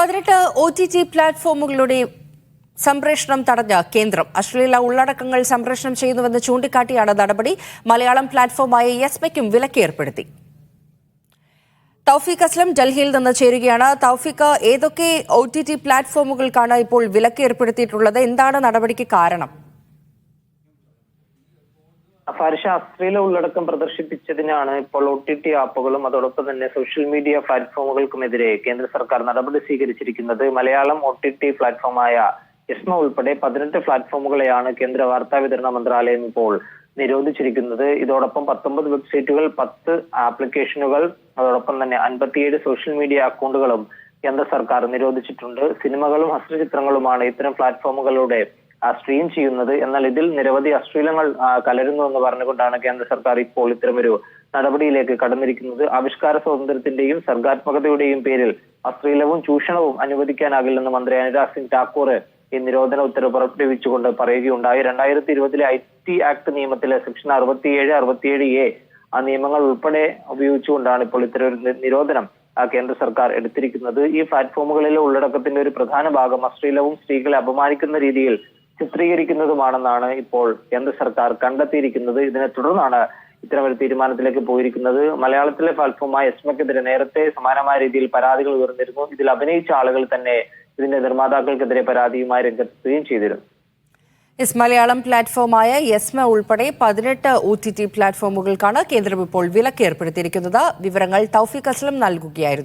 18 OTT പ്ലാറ്റ്ഫോമുകളുടെ സംപ്രേഷണം തടഞ്ഞ കേന്ദ്രം അശ്ലീല ഉള്ളടക്കങ്ങൾ സംപ്രേഷണം ചെയ്യുന്നുവെന്ന് ചൂണ്ടിക്കാട്ടിയാണ് നടപടി. മലയാളം പ്ലാറ്റ്ഫോമായ യെസ്മയ്ക്കും വിലക്ക് ഏർപ്പെടുത്തി. തൗഫീഖ് അസ്ലം ഡൽഹിയിൽ നിന്ന് ചേരുകയാണ്. തൗഫീഖ്, ഏതൊക്കെ OTT പ്ലാറ്റ്ഫോമുകൾക്കാണ് ഇപ്പോൾ വിലക്ക് ഏർപ്പെടുത്തിയിട്ടുള്ളത്? എന്താണ് നടപടിക്ക് കാരണം? ഫാരിഷ, അശ്ലീല ഉള്ളടക്കം പ്രദർശിപ്പിച്ചതിനാണ് ഇപ്പോൾ OTT ആപ്പുകളും അതോടൊപ്പം തന്നെ സോഷ്യൽ മീഡിയ പ്ലാറ്റ്ഫോമുകൾക്കുമെതിരെ കേന്ദ്ര സർക്കാർ നടപടി സ്വീകരിച്ചിരിക്കുന്നത്. മലയാളം OTT പ്ലാറ്റ്ഫോമായ യെസ്മ ഉൾപ്പെടെ 18 പ്ലാറ്റ്ഫോമുകളെയാണ് കേന്ദ്ര വാർത്താ വിതരണ മന്ത്രാലയം ഇപ്പോൾ നിരോധിച്ചിരിക്കുന്നത്. ഇതോടൊപ്പം 19 വെബ്സൈറ്റുകൾ, 10 ആപ്ലിക്കേഷനുകൾ, അതോടൊപ്പം തന്നെ 57 സോഷ്യൽ മീഡിയ അക്കൗണ്ടുകളും കേന്ദ്ര സർക്കാർ നിരോധിച്ചിട്ടുണ്ട്. സിനിമകളും ഹസ്തചിത്രങ്ങളുമാണ് ഇത്തരം പ്ലാറ്റ്ഫോമുകളുടെ സ്ട്രീം ചെയ്യുന്നത്. എന്നാൽ ഇതിൽ നിരവധി അശ്ലീലങ്ങൾ കലരുന്നു എന്ന് പറഞ്ഞുകൊണ്ടാണ് കേന്ദ്ര സർക്കാർ ഇപ്പോൾ ഇത്തരമൊരു നടപടിയിലേക്ക് കടന്നിരിക്കുന്നത്. ആവിഷ്കാര സ്വാതന്ത്ര്യത്തിന്റെയും സർഗാത്മകതയുടെയും പേരിൽ അശ്ലീലവും ചൂഷണവും അനുവദിക്കാനാകില്ലെന്ന് മന്ത്രി അനുരാഗ് സിംഗ് ഠാക്കൂർ ഈ നിരോധന ഉത്തരവ് പുറപ്പെടുവിച്ചുകൊണ്ട് പറയുകയുണ്ടായി. 2020 IT ആക്ട് നിയമത്തിലെ സെക്ഷൻ 67, 67A ആ നിയമങ്ങൾ ഉൾപ്പെടെ ഉപയോഗിച്ചുകൊണ്ടാണ് ഇപ്പോൾ ഇത്തരം നിരോധനം കേന്ദ്ര സർക്കാർ എടുത്തിരിക്കുന്നത്. ഈ പ്ലാറ്റ്ഫോമുകളിലെ ഉള്ളടക്കത്തിന്റെ ഒരു പ്രധാന ഭാഗം അശ്ലീലവും സ്ത്രീകളെ അപമാനിക്കുന്ന രീതിയിൽ ചിത്രീകരിക്കുന്നതുമാണെന്നാണ് ഇപ്പോൾ കേന്ദ്ര സർക്കാർ കണ്ടെത്തിയിരിക്കുന്നത്. ഇതിനെ തുടർന്നാണ് ഇത്തരമൊരു തീരുമാനത്തിലേക്ക് പോയിരിക്കുന്നത്. മലയാളത്തിലെ പ്ലാറ്റ്ഫോമായ യെസ്മയ്ക്കെതിരെ നേരത്തെ സമാനമായ രീതിയിൽ പരാതികൾ ഉയർന്നിരുന്നു. ഇതിൽ അഭിനയിച്ച ആളുകൾ തന്നെ ഇതിന്റെ നിർമ്മാതാക്കൾക്കെതിരെ പരാതിയുമായി രംഗത്തെത്തുകയും ചെയ്തിരുന്നു. മലയാളം പ്ലാറ്റ്ഫോമായ യെസ്മ ഉൾപ്പെടെ 18 OTT പ്ലാറ്റ്ഫോമുകൾക്കാണ് കേന്ദ്രം ഇപ്പോൾ വിലക്ക് ഏർപ്പെടുത്തിയിരിക്കുന്നത്. വിവരങ്ങൾ തൗഫീഖ് അസ്ലം നൽകുകയായിരുന്നു.